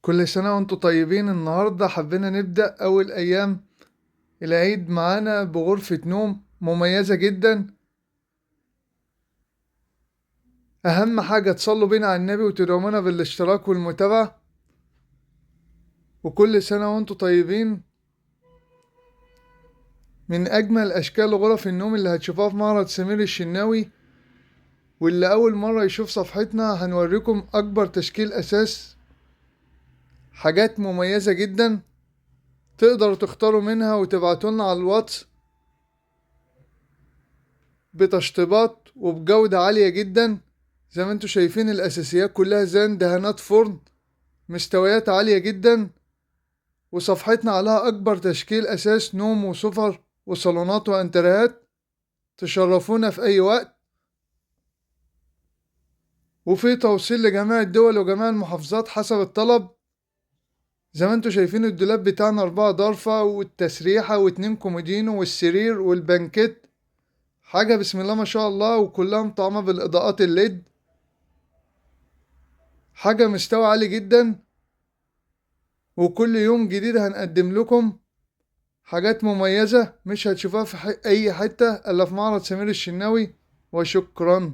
كل سنة وانتم طيبين. النهاردة حبينا نبدأ أول أيام العيد معانا بغرفة نوم مميزة جدا. أهم حاجة تصلوا بينا على النبي وتدعمونا بالاشتراك والمتابعة. وكل سنة وانتم طيبين. من أجمل أشكال غرف النوم اللي هتشوفوها في معرض سمير الشناوي، واللي أول مرة يشوف صفحتنا هنوريكم أكبر تشكيل أساس، حاجات مميزة جدا تقدروا تختاروا منها وتبعتولنا على الواتس بتشطيبات وبجودة عالية جدا. زي ما انتوا شايفين الأساسيات كلها زان دهانات فرن، مستويات عالية جدا. وصفحتنا عليها أكبر تشكيل أساس نوم وسفر وصالونات وأنتريهات. تشرفونا في أي وقت، وفي توصيل لجميع الدول وجميع المحافظات حسب الطلب. زي ما انتوا شايفين الدولاب بتاعنا 4 ضرفة والتسريحة و2 كومودينو والسرير والبنكت، حاجة بسم الله ما شاء الله، وكلها مطعمة بالإضاءات الليد، حاجة مستوى عالي جدا. وكل يوم جديد هنقدم لكم حاجات مميزة مش هتشوفوها في أي حتة إلا في معرض سمير الشناوي. وشكرا.